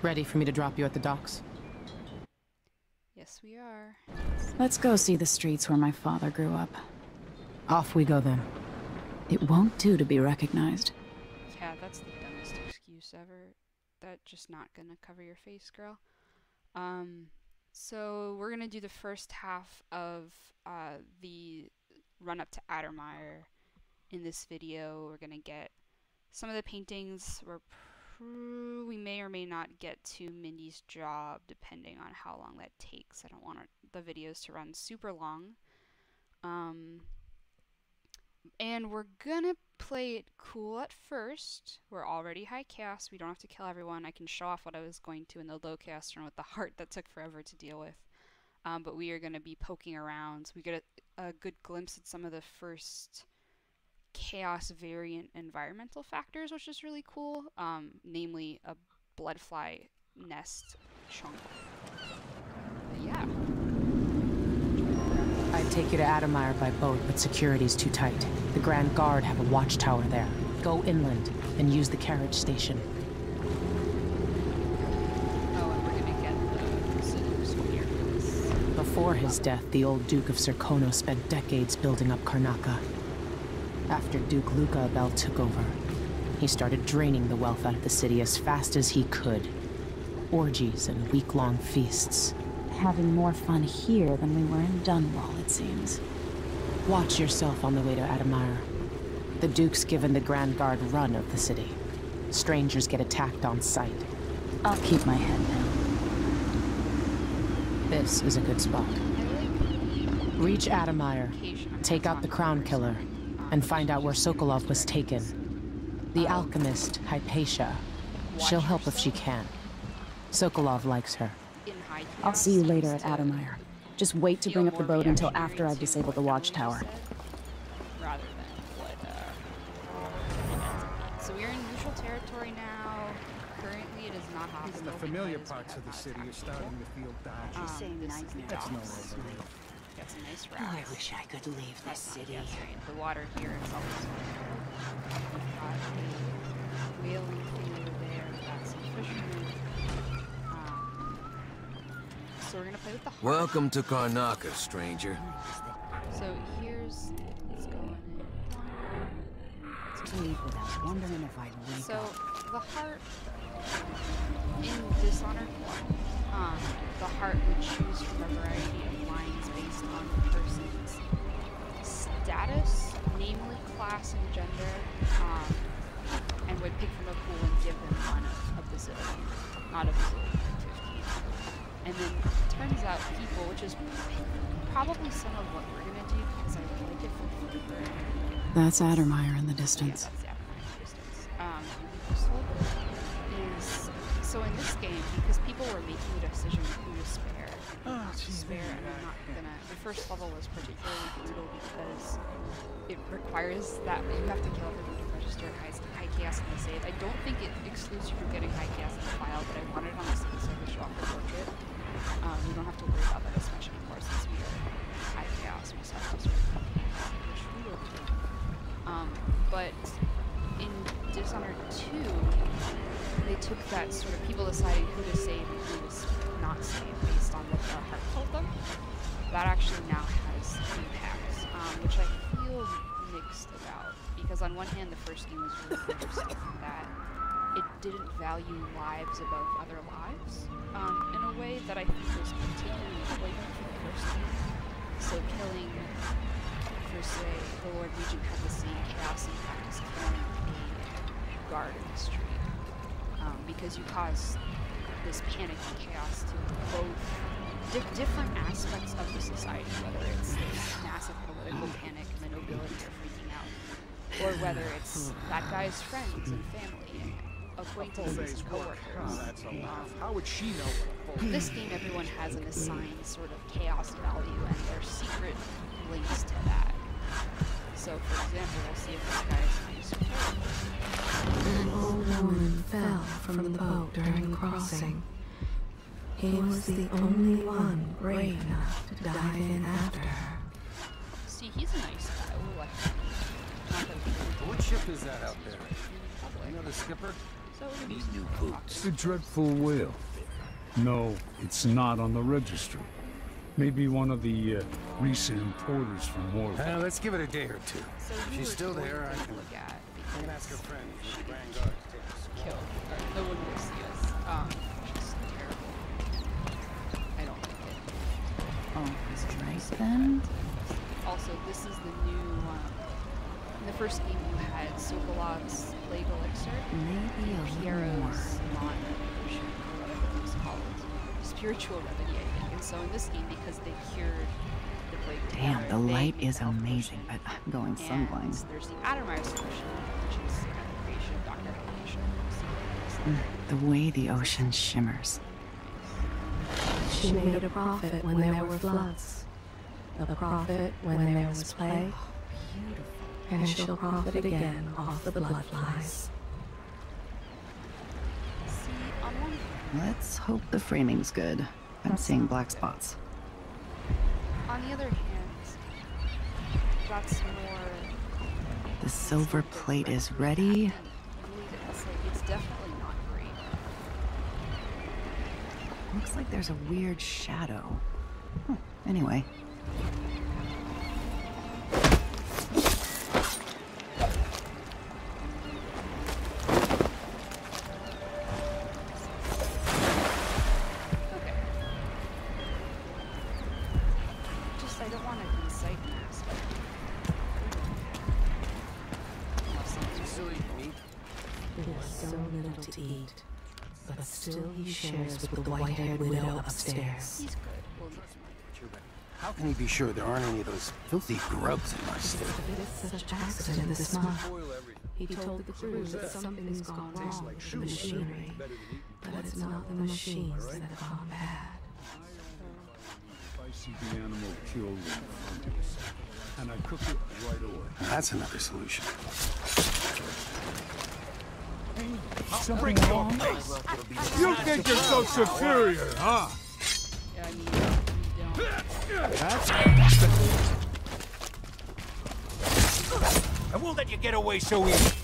Ready for me to drop you at the docks? Yes, we are. Let's go see the streets where my father grew up. Off we go then. It won't do to be recognized. Yeah, that's the dumbest excuse ever. That's just not gonna cover your face, girl. So we're gonna do the first half of the run up to Addermire in this video. We're gonna get some of the paintings. We may or may not get to Mindy's job depending on how long that takes. I don't want the videos to run super long. And we're gonna play it cool at first. We're already high cast. We don't have to kill everyone. I can show off what I was going to in the low cast run with the heart that took forever to deal with. But we are gonna be poking around. So we get a good glimpse at some of the first chaos variant environmental factors, which is really cool. Namely a bloodfly nest chunk. But yeah. I'd take you to Addermire by boat, but security's too tight. The Grand Guard have a watchtower there. Go inland and use the carriage station. Oh, and we're gonna get the scissors here. Before his death, the old Duke of Serkono spent decades building up Karnaca. After Duke Luca Abel took over, he started draining the wealth out of the city as fast as he could. Orgies and week-long feasts. Having more fun here than we were in Dunwall, it seems. Watch yourself on the way to Addermire. The Duke's given the Grand Guard run of the city. Strangers get attacked on sight. I'll keep my head down. This is a good spot. Reach Addermire, take out the Crown Killer, and find out where Sokolov was taken. The alchemist, Hypatia. She'll help if she can. Sokolov likes her. I'll see you later at Addermire. Just wait to bring up the boat until after I've disabled the watchtower. Rather than what, so we're in neutral territory now. Currently it is not hostile. Even the familiar parts of the city are starting to feel bad. That's no relief. Got some nice Oh, rocks. I wish I could leave this city. Yes, right. The water here is always got a whaling field there. We've got some fishermen. So we're gonna play with the heart. Welcome to Karnaca, stranger. So here's let's go in. To leave without wondering if I'd wake So up. the heart in Dishonored 1, the heart would choose from a variety of lines based on the person's status, namely class and gender, and would pick from a pool and give them one of the zillion, not a bazillion, 15. And then turns out people, which is probably some of what we're gonna do because I like it for flavor. That's Addermire in the distance. Yeah, that's Addermire in the distance. So in this game, because people were making the decision who to spare, and I'm not gonna. The first level was particularly brutal because it requires that you have to kill everyone to register high chaos in the save. I don't think it excludes you from getting high chaos in the file, but I wanted on the save so I could show off the portrait. We don't have to worry about that as much anymore since we are high chaos. We just have to sort of which we will do. But in Dishonored 2, they took that sort of people deciding who to save and who to not save based on what their heart told them. That actually now has impacts, which I feel mixed about. Because on one hand, the first game was really interesting in that it didn't value lives above other lives in a way that I think was particularly important for the first game. So killing, for say, the Lord Regent had the same chaos impact as killing a guard in the street. Because you cause this panic and chaos to both different aspects of the society, whether it's this massive political panic and the nobility are freaking out, or whether it's that guy's friends and family and acquaintances and coworkers. How would she know? This game, everyone has an assigned sort of chaos value, and there's secret links to that. So, for example, we'll see if this guy is nice or terrible. An old woman fell from the boat during crossing. He was the only one brave enough to dive in after her. See, he's a nice guy. We'll let him. Not that What ship is that out there? public. Another skipper? So So we're gonna These new boots. The dreadful whale. No, it's not on the registry. Maybe one of the recent importers from Morval. Let's give it a day or two. So If you she's were still going there, to I can look at ask her because friend. she Vanguard killed. Or no one will see us. Which is terrible. I don't like it. Oh, This is right so then. bad. Also, this is the new. In the first game, you had Sokolov's Plague Elixir, Maybe a little more. Piero's non-potion, or whatever it was called, spiritual remedy, I think. And so in this game, because they cured the plague, Damn, the they light made is the health amazing, potion. but I'm going And sunblind. there's the Addermire solution, which is kind of the creation of Dr. Hellition. The way the ocean shimmers. She made a profit when there were floods, a profit when there was plague, and she'll profit again off the blood flies. See, on one Let's hope the framing's good. I'm seeing black spots. on the other hand, that's more. The silver plate is ready. It's definitely not great. Looks like there's a weird shadow. Anyway. Okay. Just I don't want to incite an aspect. Unless someone's Still eat meat? There's so little to eat, but still he shares with the white-haired widow upstairs. He's good. We'll leave him. How can he be sure there aren't any of those filthy grubs in my state? Such accident this month. He told the crew that something's gone wrong with the machinery, but it's not the machines that have gone bad. If I see the animal killed in front of us, and I cook it right away. That's another solution. Something wrong? You think you're so superior, huh? Yeah, I mean, we don't. I won't let you get away so easy. So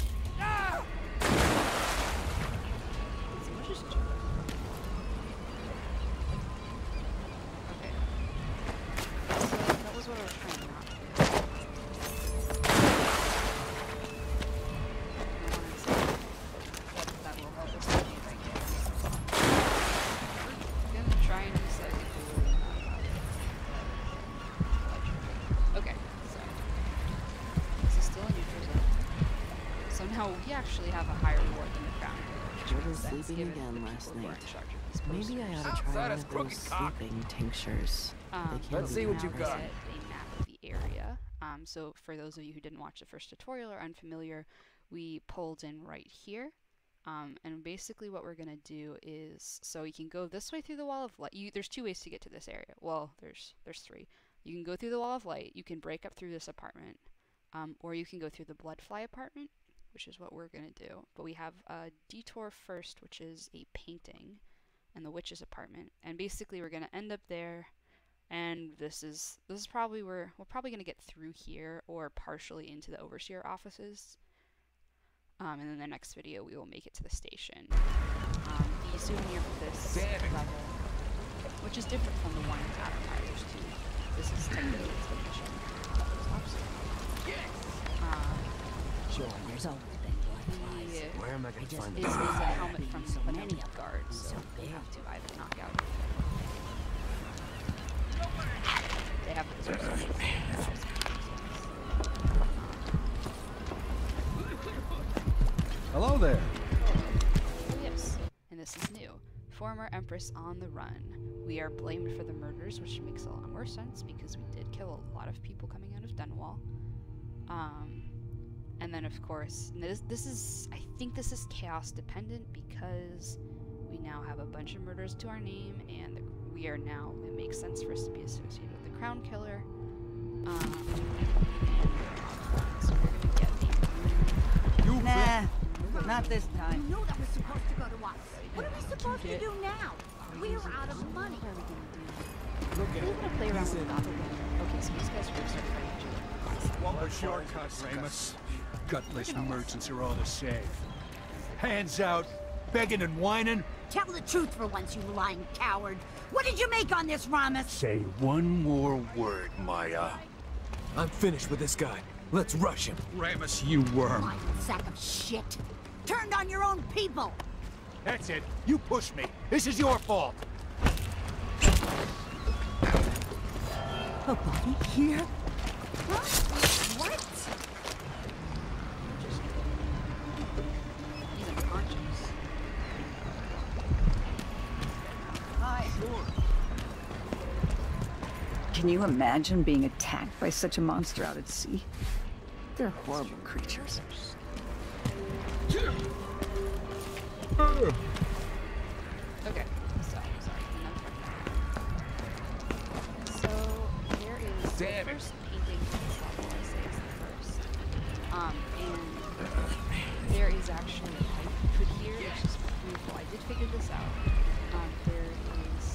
we'll just do it. Okay. So that was what I was trying not to do. That will help us with the right here. I'm gonna try and decide to do okay, so this is still a neutral zone. So now we actually have a higher reward than the crown. Was sleeping again last night. Maybe I ought to try one of those sleeping tinctures. Let's see what you've got. A map of the area. So for those of you who didn't watch the first tutorial or unfamiliar, we pulled in right here. And basically what we're going to do is, so you can go this way through the wall of light. There's two ways to get to this area. Well, there's three. You can go through the wall of light, you can break up through this apartment, or you can go through the Bloodfly apartment, which is what we're going to do. But we have a detour first, which is a painting, and the witch's apartment. And basically we're going to end up there, and this is probably where we're probably going to get through here or partially into the overseer offices. And in the next video we will make it to the station. The souvenir for this level, which is different from the one in Addermire, there's two. This is technically its mission. There's always been blood. Where am I going to find Is the a helmet from the Phantom Guard, so they have to either knock out. They have this Hello there. yes, and this is new. Former Empress on the run. We are blamed for the murders, which makes a lot more sense because we did kill a lot of people coming out of Dunwall. And then of course, this is, I think this is chaos dependent because we now have a bunch of murders to our name, and we are now, it makes sense for us to be associated with the Crown Killer. So we're gonna get a Nah, not this time. You know that was supposed to go to us. What are we supposed to do now? We're out of money. What are we gonna do? We're gonna play around with Gotham. Okay, so these guys are gonna start fighting each other. What was shortcuts, Ramus? Gutless merchants are all the same. Hands out, begging and whining? Tell the truth for once, you lying coward. What did you make on this, Ramos? Say one more word, Maya. I'm finished with this guy. Let's rush him. Ramus, you worm. Lying sack of shit. Turned on your own people. That's it. You pushed me. This is your fault. A body here? Huh? What? He's unconscious. Can you imagine being attacked by such a monster out at sea? They're horrible creatures. Okay, sorry. So there is the first painting in this level. I say it's the first. And there is actually a pipe put here, which is beautiful. I did figure this out. There is.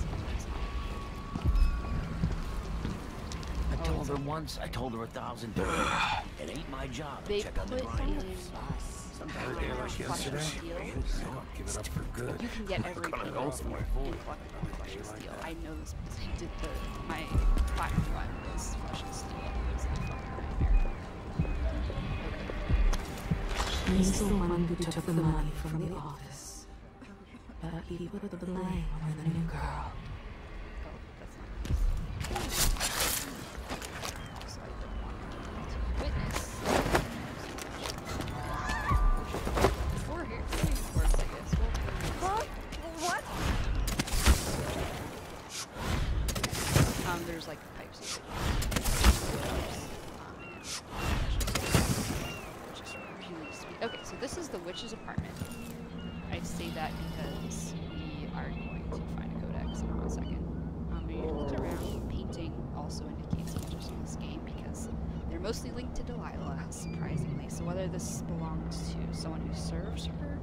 I told her once, I told her 1,000 times. It ain't my job to They check on the put grinders. in Sometimes they like yesterday. Give it up for good. You can get every Gonna color go somewhere. in Flush and Steel. I know this because I did my platinum run was Flush and Steel. It was a fucking nightmare. He's the one who took the money from the office. But he put the blame on the new girl. Oh, that's not nice. So I don't want to witness. Before here, works, I guess. Huh? What? There's like pipes here. Which is really sweet. Okay, so this is the witch's apartment. I say that because we are going to find a codex in a second. When you look around, painting also indicates witches in this game because they're mostly linked to Delilah, surprisingly. So whether this belongs to someone who serves her,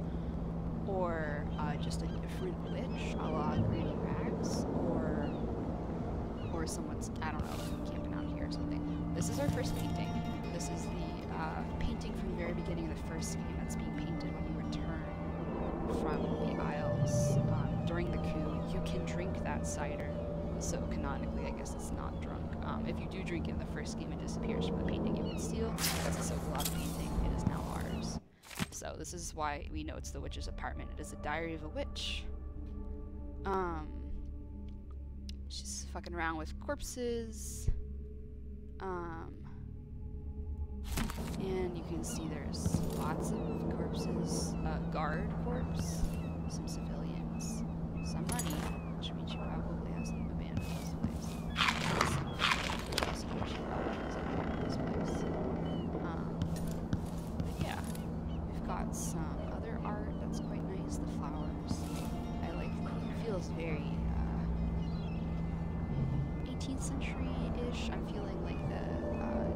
or just a different witch, a la Granny Rags, or someone's, I don't know, camping out here or something. This is our first painting. This is the painting from the very beginning of the first game that's being painted when you return from the Isles. During the coup, you can drink that cider, so canonically I guess it's not drunk. If you do drink it in the first game, it disappears from the painting you can steal. It's a Sokolov painting, it is now ours. So this is why we know it's the witch's apartment. It is a diary of a witch. She's fucking around with corpses. And you can see there's lots of corpses. Guard corpse, some civilians, some money, which means you probably have some abandoned this place. Also, she probably has abandoned this place. But yeah, we've got some other art that's quite nice. The flowers. I like. It feels very 18th century-ish. I'm feeling like the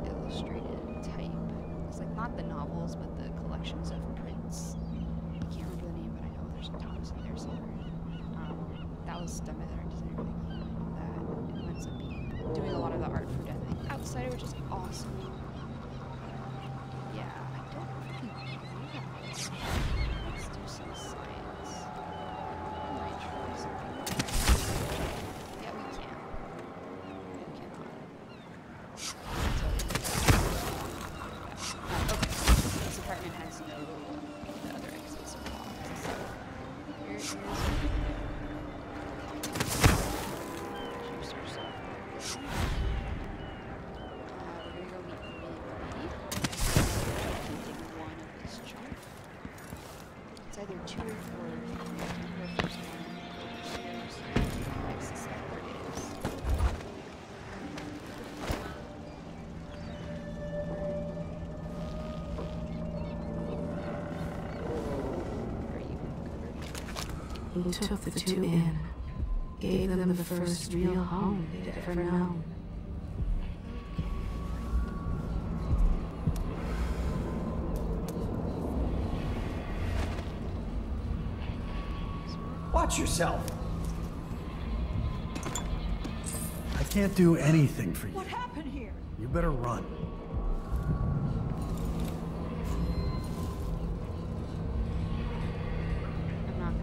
illustrated type. It's like not the novels, but the collections of prints. I can't remember the name, but I know there's a Thomas in there somewhere. That was done by the art designer that ends up doing a lot of the art for Death Outsider, which is awesome. Yeah, I don't really know that. Let's do some science. I might try something. Yeah, we can. We cannot. Okay. This apartment has no other exits or locks. So here is juicer software. We're gonna go meet the main taking one of this chunk. It's either 2 or 4. The first one upstairs. I suspect there is. He took the two in, gave them the first real home they'd ever known. Watch yourself. I can't do anything for you. What happened here? You better run. I'm not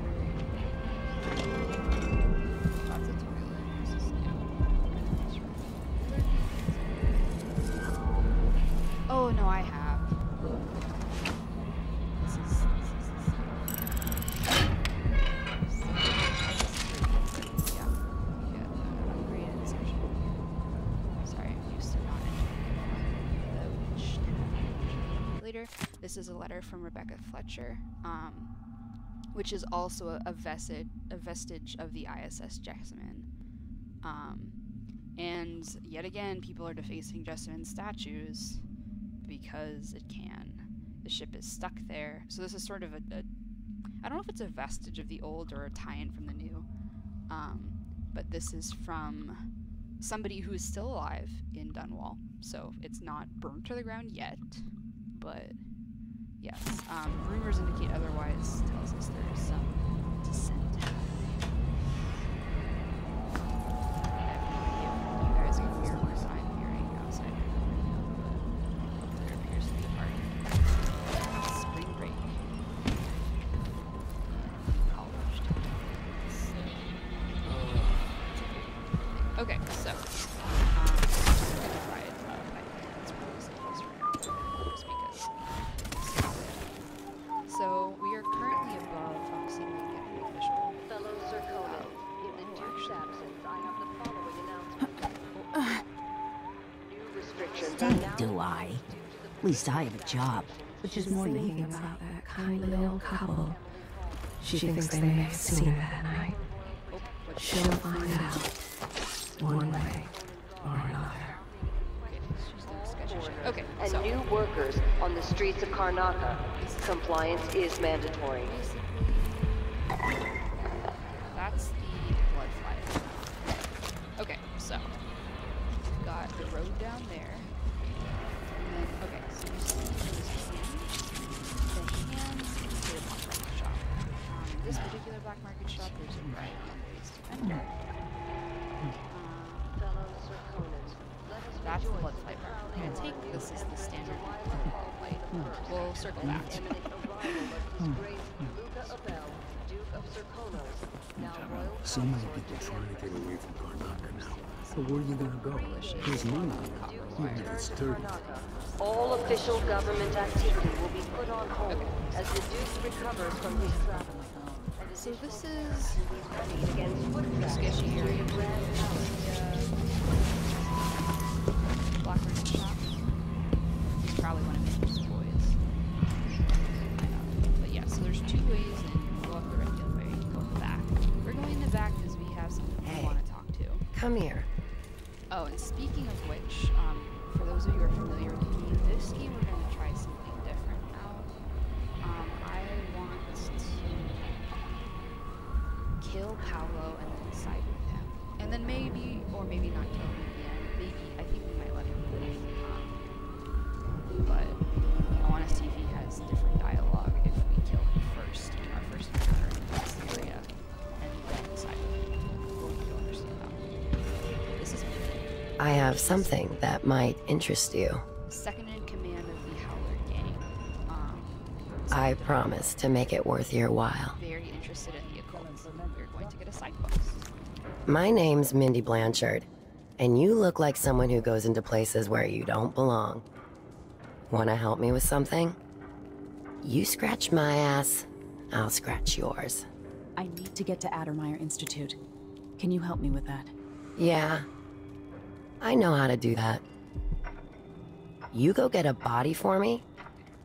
know I have. This is yeah. We get upgraded section. Sorry, I'm used to not entering later. This is a letter from Rebecca Fletcher, which is also a vestige of the ISS Jessamine. And yet again, people are defacing Jessamine's statues because it can. The ship is stuck there. So this is sort of I don't know if it's a vestige of the old or a tie-in from the new. But this is from somebody who is still alive in Dunwall. So it's not burnt to the ground yet, but yes. Rumors indicate otherwise, tells us there's some descent. Okay, so so we are currently above seeing if we get an official. Fellow Zirconia, in the Duke's absence, I have the following announcement. New restrictions are now. Do I? At least I have a job. Which is more thinking about that kindly little couple. She thinks they may have seen her that night. She'll find out. One way or another. Okay, and so new workers on the streets of Karnaca. Compliance is mandatory. That's the blood flight. Okay, so we've got the road down there. And then, okay, so you see the hands to the black market shop. In this particular black market shop, there's a variety of ways to enter. That's the blood flight bar. I'm going to take this as the standard blood flight. We'll circle that. So many people trying to get away from Karnaca now. So where are you gonna go? There's no one. Even if it's dirty. All official government activity will be put on hold as the Duke recovers from his travel. So this is a sketchy area. Black market shop. He's probably one of his boys. But yeah, so there's two ways in. Go up the regular way, go in the back. We're going in the back because we have something we want to talk to. Come here. Oh, and speaking of which, for those of you who are familiar with the game, this game we're going to try something different now. I want to kill Paolo and then side with him. And then maybe, or maybe not kill him at the end. Maybe, I think we might let him live. But I want to see if he has different dialogue if we kill him first in our first encounter in this area. And then side with him. You'll understand that. This is I have something that might interest you. second in command of the Howler gang. I promise to make it worth your while. Very interested in the occult. We're going to get a side quest. My name's Mindy Blanchard, and you look like someone who goes into places where you don't belong. Wanna help me with something? You scratch my ass, I'll scratch yours. I need to get to Addermire Institute. Can you help me with that? Yeah, I know how to do that. You go get a body for me,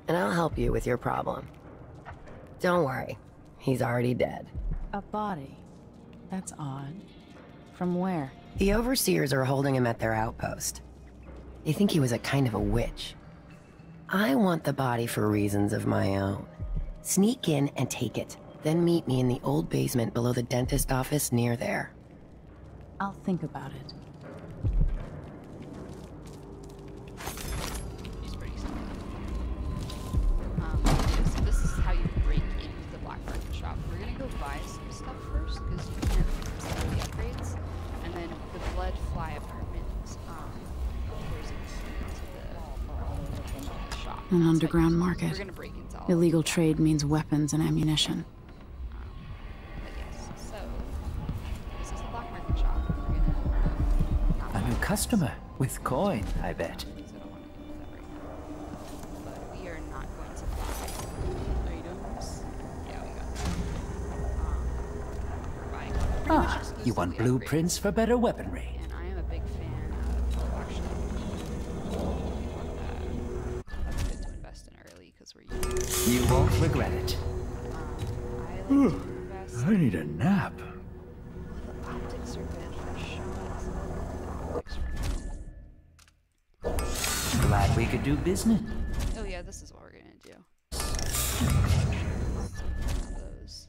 and I'll help you with your problem. Don't worry, he's already dead. A body? That's odd. From where? The overseers are holding him at their outpost. They think he was a kind of a witch. I want the body for reasons of my own. Sneak in and take it, then meet me in the old basement below the dentist office near there. I'll think about it. She's pretty simple. So this is how you break into the black market shop. We're gonna go buy some stuff first because you can't sell the upgrades, and then the blood fly apartment. There's a key to the shop. An underground market. We're gonna break into all. Illegal trade means weapons and ammunition. But yes, so this is the black market shop. We're gonna A new customer with coin, I bet. So I don't want to do that right now. much You want blueprints for better weaponry? and I am a big fan of actually. That's good to invest in early because we're using. You won't regret it. I like to invest. I need a nap. The optics are good for shots. The optics are Glad we could do business. Oh yeah, this is what we're gonna do. Those.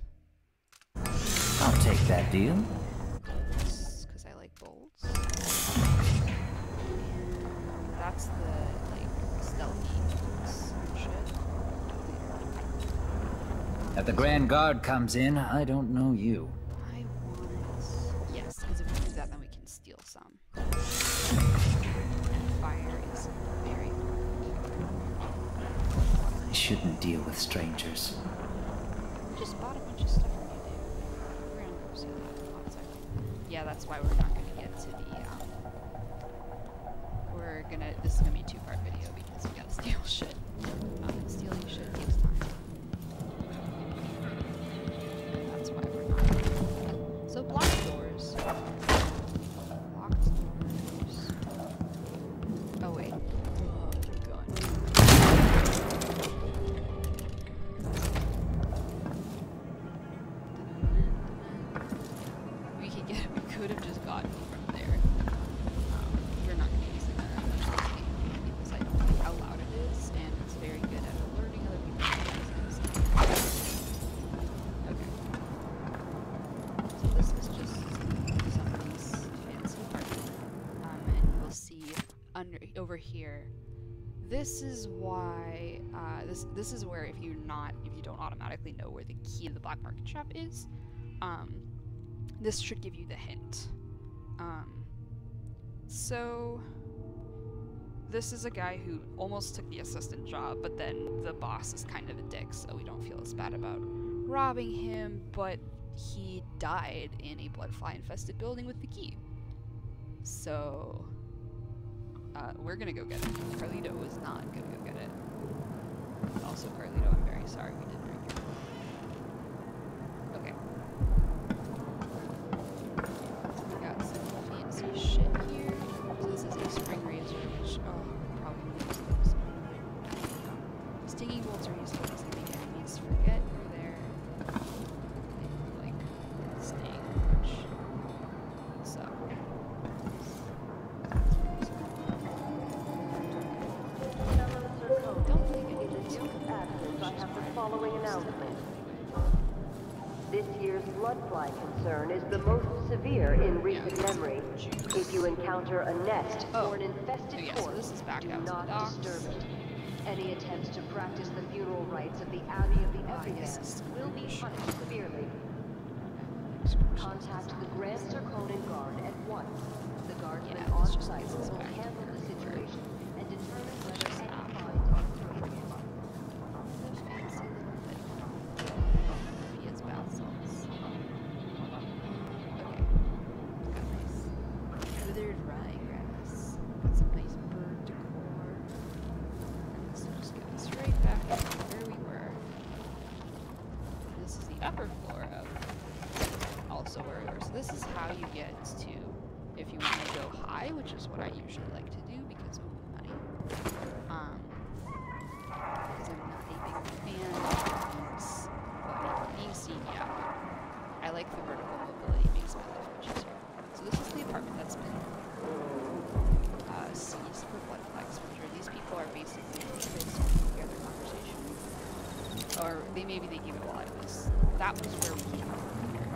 I'll take that deal. Because I like bolts. That's the like stealthy shit. If the Grand Guard comes in, I don't know you. I want yes, because if we do that, then we can steal some. And fire is very important. I shouldn't deal with strangers. We just bought a bunch of stuff from you, dude. We're gonna go see that in 1 second. Yeah, that's why we're not gonna get to the this is gonna be a 2-part video because we gotta steal shit. And stealing shit takes time. And that's why we're not. So blocked doors. Locked doors. Oh wait. Oh, we could have just gotten from there. We're not going to use it because I don't know how loud it is, and it's very good at alerting other people. Okay. So this is just somebody's fancy apartment, and we'll see over here. This is why this is where if you don't automatically know where the key to the black market shop is, this should give you the hint. So this is a guy who almost took the assistant job, but then the boss is kind of a dick, so we don't feel as bad about robbing him, but he died in a bloodfly infested building with the key. So we're gonna go get it. Carlito was not gonna go get it. Also, Carlito, I'm very sorry we did bring you. Okay. We got some fancy shit here. So this is a spring razor, which probably use those. Stinging bolts are useful because they make enemies forget you're there. They like sting, which suck. I have the following announcement. This year's bloodfly concern is the most severe in recent memory. If you encounter a nest or an infested corpse, do not disturb it. Any attempts to practice the funeral rites of the Abbey of the Everyman will be punished severely. Contact the Grand Zirconan Guard at once. The guardsmen on site will handle the situation and determine whether any fines are appropriate. Withered ryegrass. Got some nice bird decor. And this will just get us right back to where we were. This is the upper floor of also where we were. So this is how you get to, if you want to go high, which is what I usually like to do because of money. Because I'm not a big fan of things, but being seen, yeah. I like the vertical mobility, makes my life much easier. So this is the apartment that's been seized for bloodfly exposure. These people are basically supposed to hear their conversation. Or maybe they gave it a lot of this. That was where we came from here.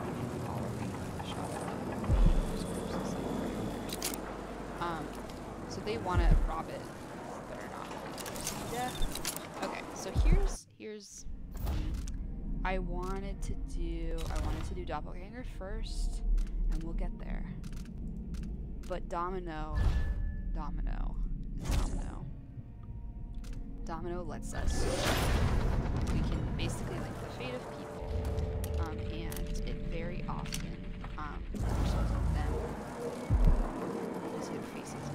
So they want to rob it, but are not. Yeah. Okay, so here's I wanted to do Doppelganger first, and we'll get there. But Domino lets us. We can basically link the fate of people, and it very often results in them. You see their faces.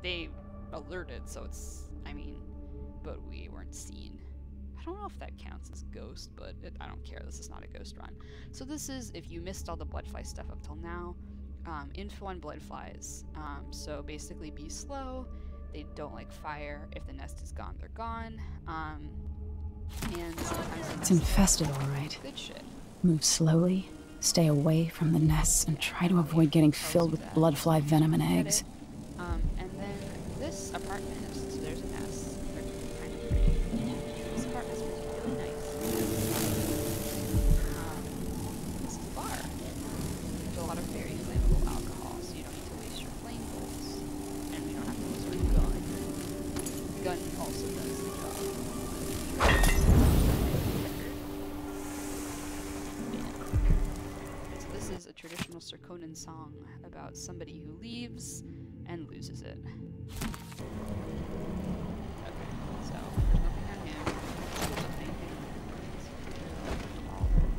they alerted, so it's, I mean, but we weren't seen. I don't know if that counts as ghost, but I don't care. This is not a ghost run. So this is, if you missed all the bloodfly stuff up till now, info on bloodflies. So basically be slow. They don't like fire. If the nest is gone, they're gone. And sometimes It's infested, all right. good shit. Move slowly, stay away from the nests, and try to avoid getting filled with bloodfly venom and eggs. And then this apartment is, so there's a nest. They're kind of pretty. This apartment's really nice. This is a bar. There's a lot of very flammable alcohol, so you don't need to waste your flame bolts. And we don't have to use our gun. Gun also does the job. So this is a traditional Serkonan song about somebody who leaves and loses it. Okay, so there's nothing on him. There's nothing on him.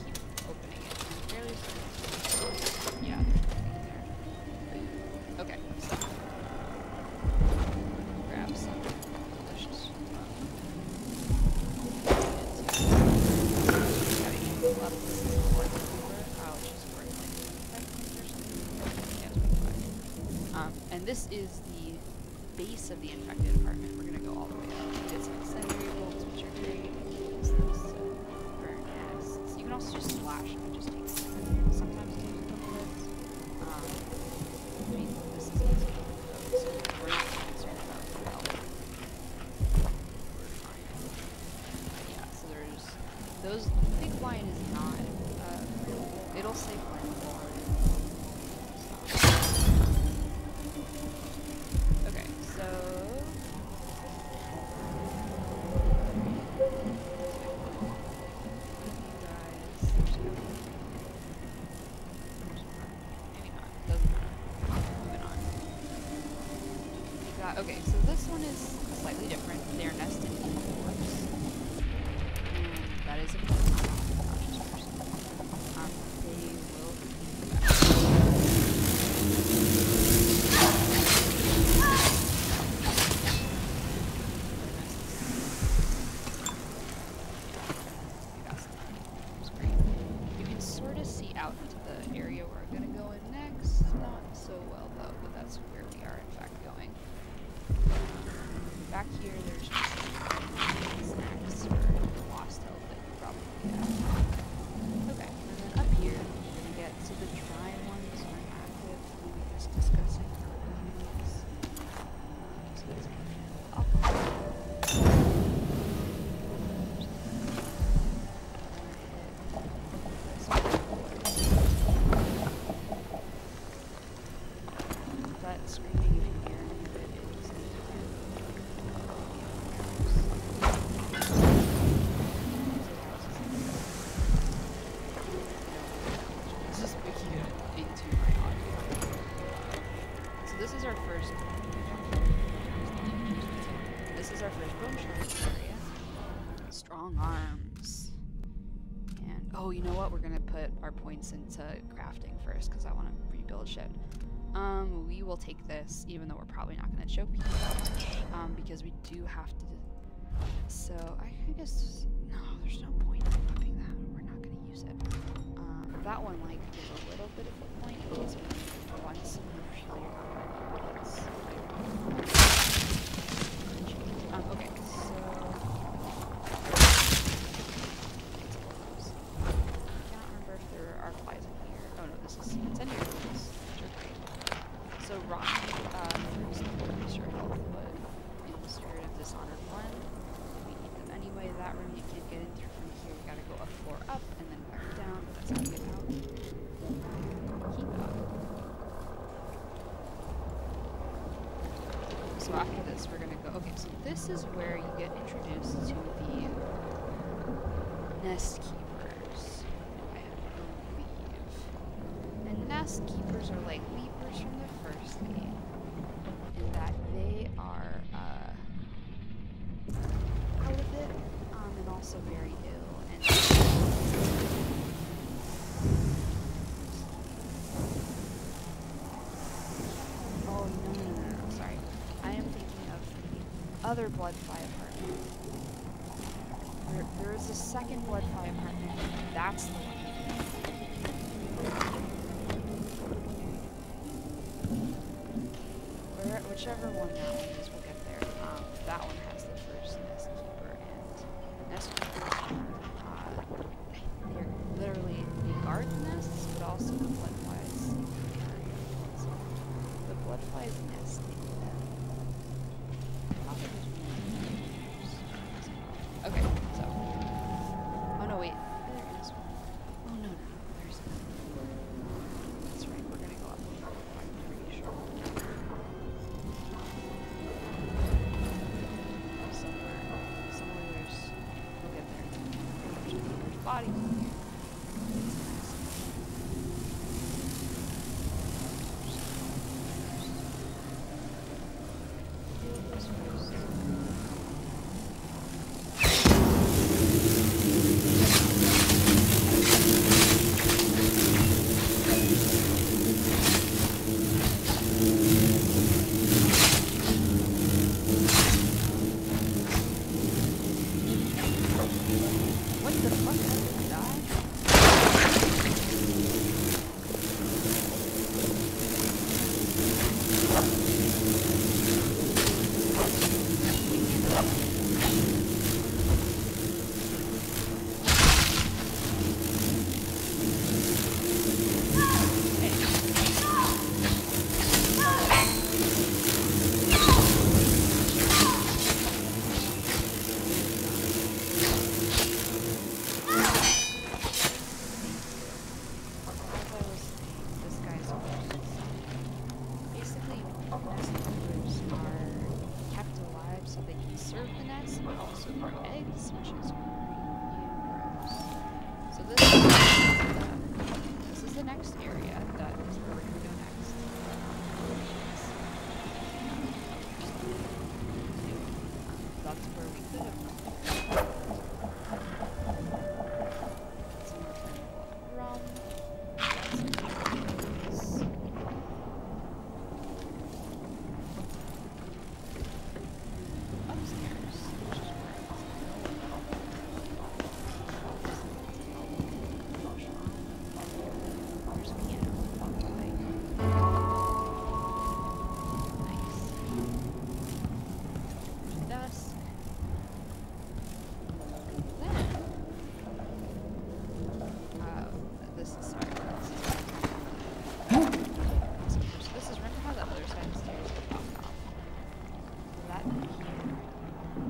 Keep opening it. I'm fairly certain. Yeah, there's nothing there. Okay, so grab some delicious and this is the base of the infected apartment. We're gonna go all the way up. We did some incendiary bolts, which are great. Use those to burn nests. You can also just splash them and just take them. Sometimes you use a couple hits. I mean, this is easy. So we're not concerned about the well. We're fine. Yeah, so there's those. The big line is not flammable. It'll say flammable. Okay, so okay, so this one is slightly different. They're nested in fours. And that is a cautious person. They will come back. You can sort of see out into the area we're going to go in next. Not so well though, but that's where we are in fact going. Back here, there's just snacks for lost health that you probably have. Okay, and then up here, we're gonna get to the dry ones aren't active. We were just discussing these. So there's alcohol. That screaming, if you hear any of it, is this is making it into my audio. So this is our first. This is our first bone shortage area. Strong arms. And oh, you know what? We're gonna put our points into crafting first because I want to rebuild shit. We will take this, even though we're probably not going to choke people, because we do have to. So I guess no, there's no point in equipping that. We're not going to use it. That one like is a little bit of a point in case we want some really points. Okay, so I cannot remember if there are flies in here. Oh no, this is incendiary flies. So rock moves increase your health, but in the spirit of Dishonored 1, we need them anyway. That room you can't get in through from here. You gotta go a floor up and then back down, but that's how you get out. Keep up. So after this, we're gonna go. Okay, so this is where you get introduced to the Nest Keepers, I believe. And Nest Keepers are like Leapers from the first game, in that they are out of it, and also very ill. And oh no, sorry. another bloodfly apartment. There is a second bloodfly apartment. That's the one. Whichever one that one is, we'll get there. That one has the first nest keeper, and nest keepers, they're literally, they guard the nests, but also the bloodflies. So the bloodflies nest in them. Okay, so. Oh no, wait. There is one. Oh no, there's one. That's right, we're gonna go up. I'm pretty sure. Somewhere there's. We'll get there. There's bodies in here.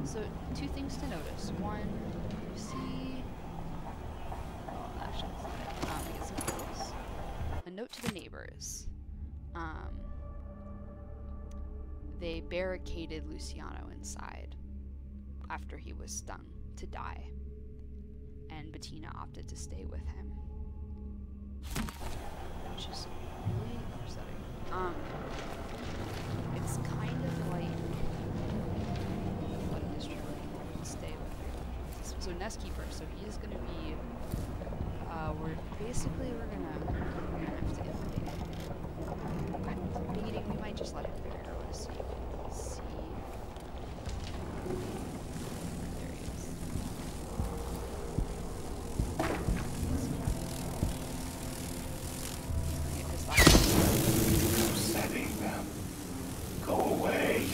So, two things to notice. One, you see... Well, actually, we get some photos. A note to the neighbors. They barricaded Luciano inside after he was stung to die. And Bettina opted to stay with him. Which is really upsetting. It's kind of like... stay with her. So nest keeper, so he's gonna be we're gonna have to invade him. Invading, we might just let him go to see. There he is. Get pissed off. Setting them. Go away.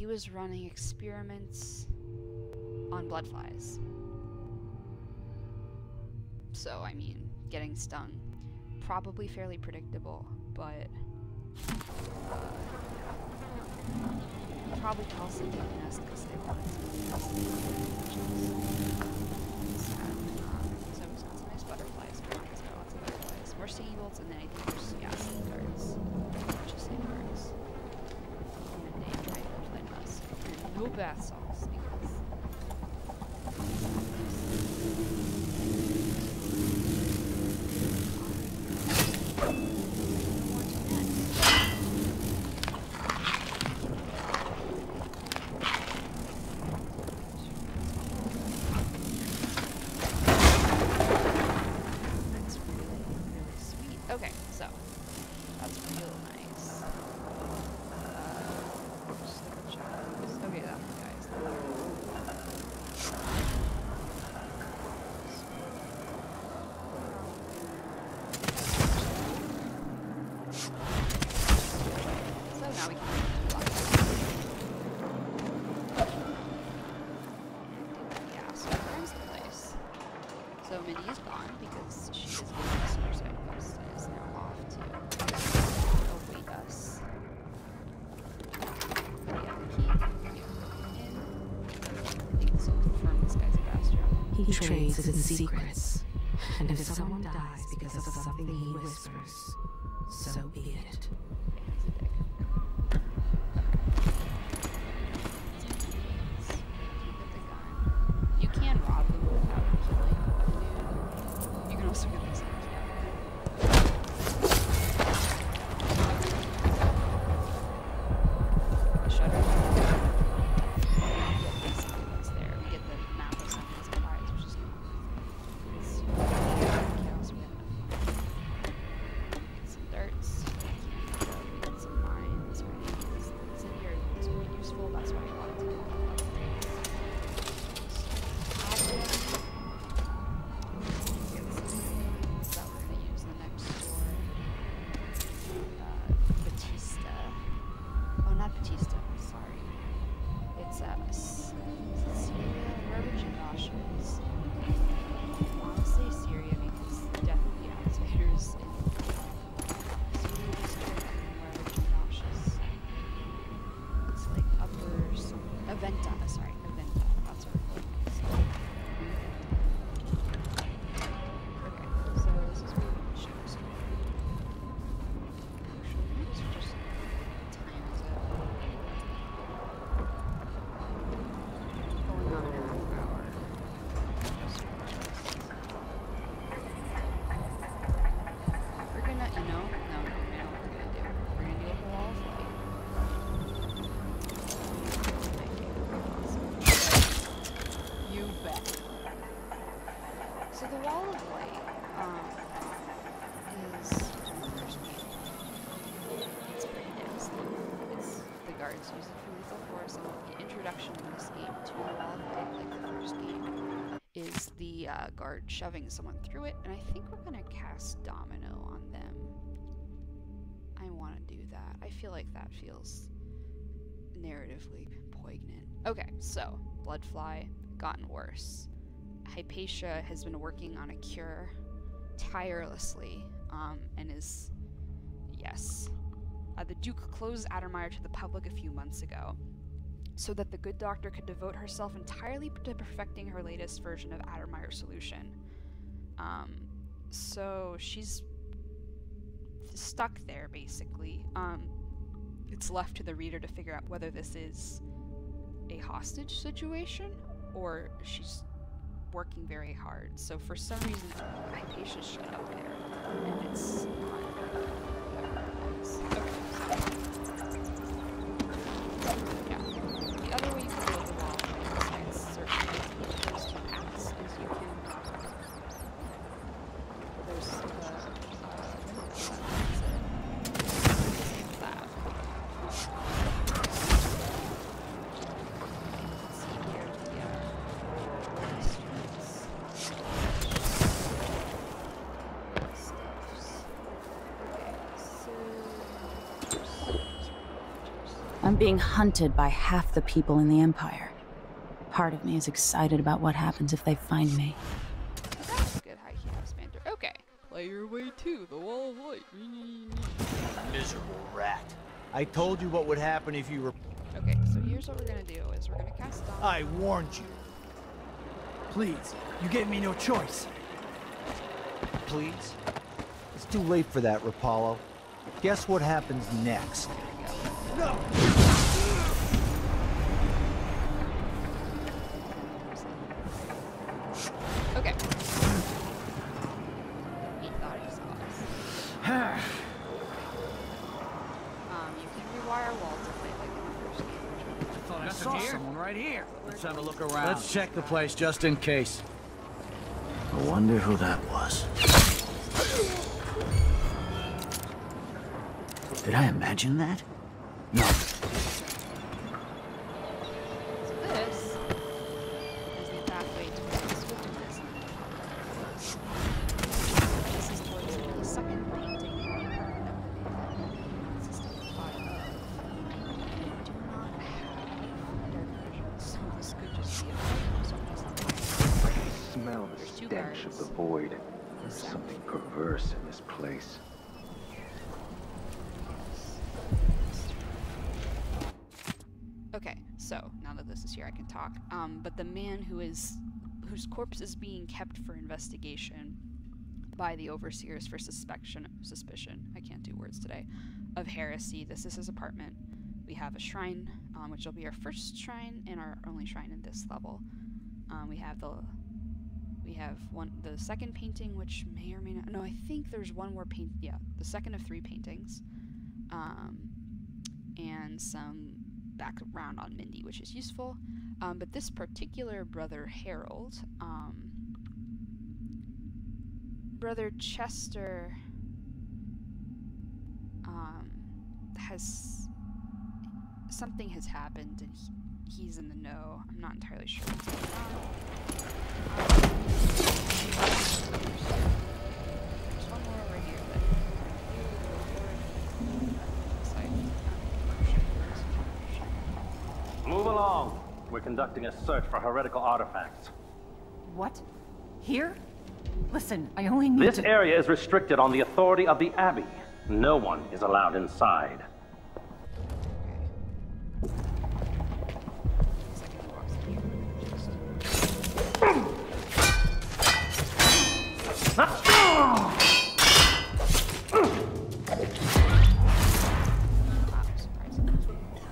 Was running experiments on bloodflies. So, I mean, getting stung. Probably fairly predictable, but probably tell us to take the nest because they wanted to nest. So he's got some nice butterflies. He's got lots of butterflies. More stinging bolts, and then I think there's, yeah, safeguards. A bunch of safeguards. No bath salts because Okay, so that's real nice. Just double check. Okay, that one, guys. So now we can yeah, so Grim's place. So Minnie is gone because she is getting a suicide quest and is now off to await us. But yeah, the key in. I think this will confirm this guy's a bastard. He trades his secrets. And if someone dies because of something he whispers, so be it. You can rob them without killing a dude. You can also get this shutter. What's there? We get the map of something's empires, which is cool. Get some darts. Get some mines. What's in here is really useful. That's why I wanted to do use it for lethal force, and the introduction in this game to the wall of light, like the first game, is the guard shoving someone through it, and I think we're gonna cast Domino on them. I want to do that. I feel like that feels narratively poignant. Okay, so Bloodfly gotten worse. Hypatia has been working on a cure tirelessly, and is, yes. The Duke closed Addermire to the public a few months ago, so that the good doctor could devote herself entirely to perfecting her latest version of Addermire solution. So she's stuck there, basically. It's left to the reader to figure out whether this is a hostage situation, or she's working very hard. So for some reason, Hypatia's shut up there, and it's not. Yeah. The other way you can build the wall, besides certain those two paths, is you can. There's the lab. See here the I'm being hunted by half the people in the Empire. Part of me is excited about what happens if they find me. That's good high heels, Banter. Okay. Play your way to the wall of light. Miserable rat. I told you what would happen if you were... Okay, so here's what we're gonna do, is we're gonna cast Domino. I warned you. Please, you gave me no choice. Please? It's too late for that, Rapallo. Guess what happens next? No! Okay. He thought he saw us. You can rewire walls to play like in the first game. I thought I saw someone right here. Let's have a look around. Let's check the place just in case. I wonder who that was. Did I imagine that? No. So this is the pathway to the swiftness. This is towards the second painting in the apartment system thought of. I do not have dark vision, so this could just be a Smell the stench of the void. There's something perverse in this place. Okay, so now that this is here, I can talk. But the man whose corpse is being kept for investigation by the overseers for suspicion, I can't do words today, of heresy. This is his apartment. We have a shrine, which will be our first shrine and our only shrine in this level. We have the second painting, which may or may not. No, I think there's one more paint. Yeah, the second of 3 paintings, and some background on Mindy, which is useful. But this particular Brother Harold, Brother Chester, something has happened, and he's in the know. I'm not entirely sure what's going on. There's one more over here that Move along. We're conducting a search for heretical artifacts. What? Here? Listen, I only need This area is restricted on the authority of the Abbey. No one is allowed inside.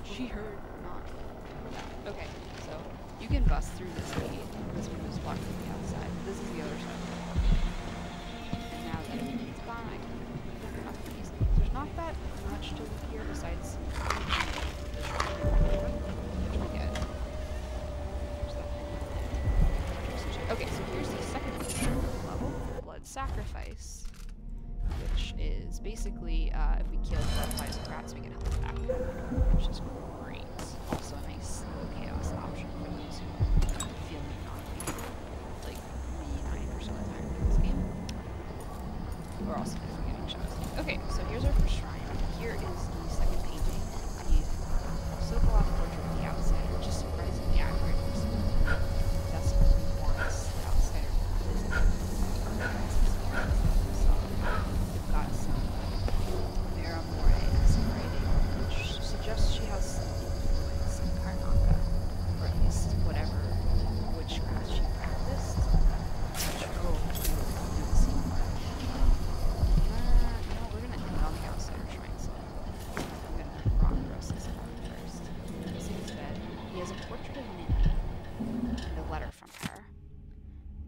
She heard not. Okay, so you can bust through this gate. This one was blocked from the outside. This is the other side. And now that it's gone, I can look up these. There's not that much to look here besides okay, so here's the second level, Blood Sacrifice, which is basically if we kill blood-flies and rats, we get health back, which is great. Also a nice low chaos option for those who feel not like me 90% of the time in this game. We're also good for getting shots. Okay, so here's our first shrine. Here is the second painting, the Sokolov portrait of the outside, which is surprisingly accurate. That's what we want the outsider to visit. We've got some Vera More's writing, which suggests she has some influence in Karnaca, or at least whatever witchcraft she practiced. Oh, we've seen that. No, we're gonna end on the outsider shrine, so I'm gonna rock the rest of this one first. See his bed. He has a portrait of Minnie and a letter from her.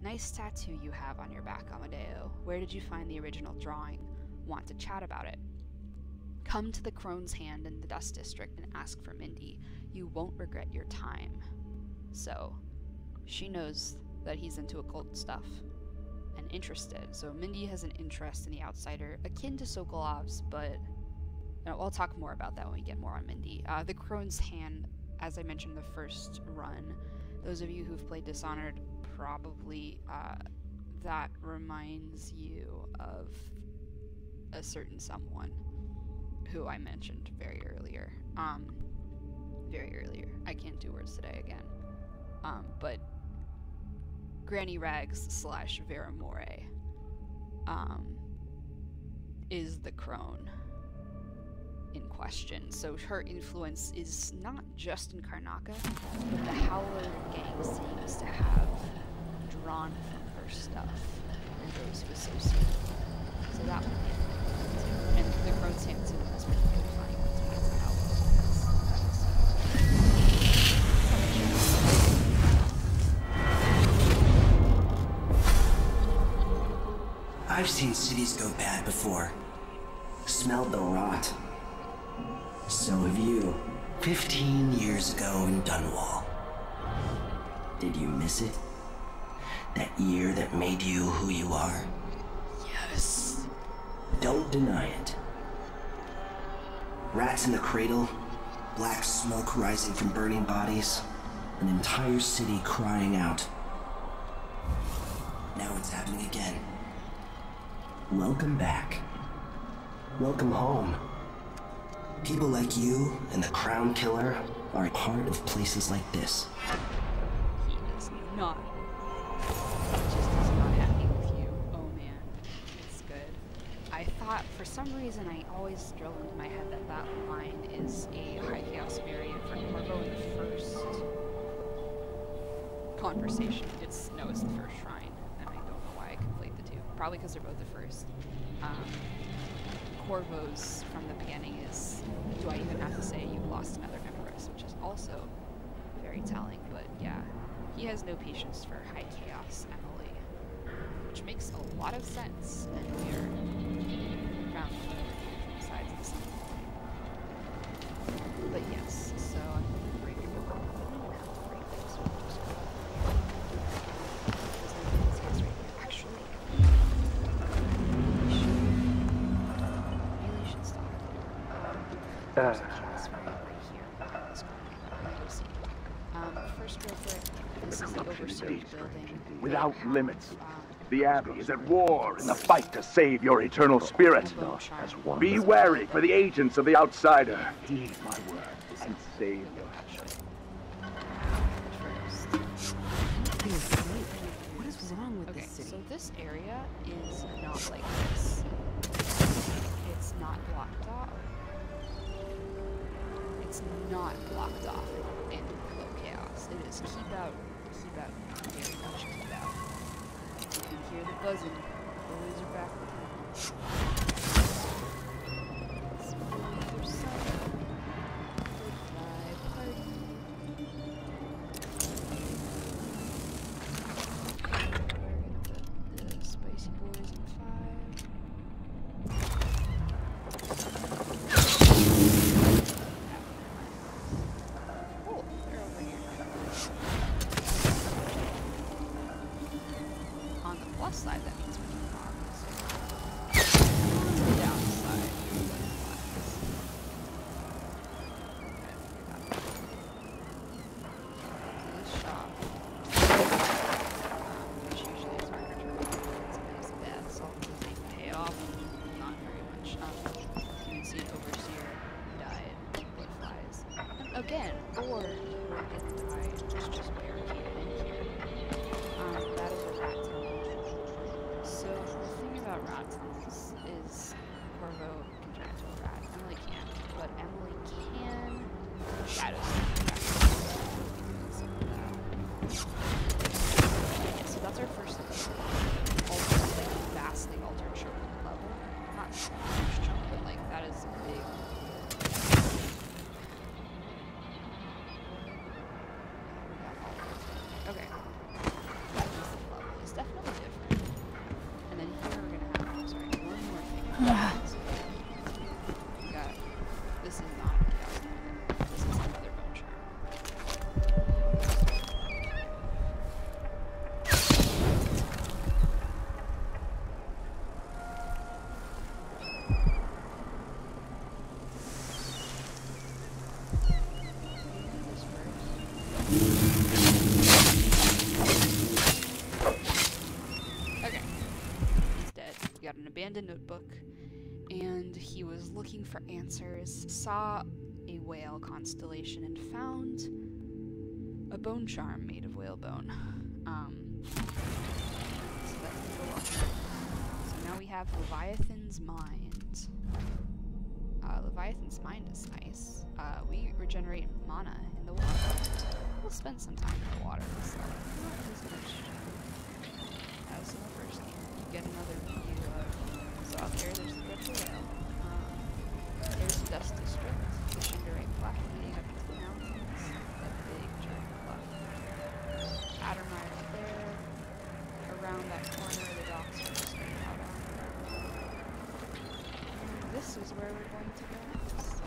Nice tattoo you have on your back, Amadeo. Where did you find the original drawing? Want to chat about it? Come to the Crone's Hand in the Dust District and ask for Mindy. You won't regret your time. So, she knows that he's into occult stuff and interested. So Mindy has an interest in the outsider, akin to Sokolov's, but I'll talk more about that when we get more on Mindy. The Crone's Hand, as I mentioned in the first run, those of you who've played Dishonored probably, that reminds you of a certain someone who I mentioned very earlier. I can't do words today again. But Granny Rags / Vera More is the crone in question. So her influence is not just in Karnaca, but the Howler gang seems to have drawn from her stuff and those who associate with her. So that would be and the Crone's Hand too is particularly funny once we get to Howler. I've seen cities go bad before. Smelled the rot. So have you. 15 years ago in Dunwall. Did you miss it? That year that made you who you are? Yes. Don't deny it. Rats in the cradle, black smoke rising from burning bodies, an entire city crying out. Now it's happening again. Welcome back. Welcome home. People like you and the Crown Killer are a part of places like this. He is not. He just is not happy with you. Oh man, it's good. I thought, for some reason, I always drilled into my head that that line is a High Chaos variant for Corvo in the first conversation. It's the first shrine, and I don't know why I conflate the two. Probably because they're both the first. Corvo's from the beginning is, do I even have to say you've lost another Empress, which is also very telling, but yeah, he has no patience for High Chaos Emily, which makes a lot of sense, and we are found from sides of the same coin. But yes, so I'm going to break it over. I don't even have to break this, we'll just go over here. Because I think this right here. Actually, There's actually this one right here. This one. First, real quick, this is the Overseer's building. Without limits. The Abbey is at war in the fight to save your eternal spirit. Be wary for the agents of the Outsider. Heed my words and save your What is wrong with this city? So this area is not like this. It's not blocked off. It's not blocked off in low chaos. It is keep out, very much keep out. You can hear the buzzing. The laser back. It's on the other side. Goodbye, party. We're gonna put the spicy boys in 5. Side, that means we can on the downside. This shop, which usually is harder to read, it's nice bad salt because they pay off not very much. You can see an Overseer died, blood flies. And again, or didn't die, it's just barricaded in here. That is a rat tunnel. So the thing about rat tunnels is Corvo can turn into a rat. Emily can't, but Emily can shadow step. So that's our first altered, like vastly altered chocolate level. Not huge chunk, but like that is a big. Okay. That is the level. It's definitely different. And then here we're gonna have, sorry, one more thing. We got, this is not a chaos dragon. This is another bone charm. Okay, he's dead. We got an abandoned notebook, and he was looking for answers, saw a whale constellation, and found a bone charm made of whale bone. So that's the one. So now we have Leviathan's Mind. Leviathan's Mind is nice. We regenerate mana in the water. We'll spend some time in the water. So not as much as in the first game. You get another view of. So out there, there's the Dreadful Whale. There's the Dust District, the Shinderay Bluff leading up into the mountains. That big giant bluff. Addermire there. Around that corner, the docks are straight out on. This is where we're going to go next.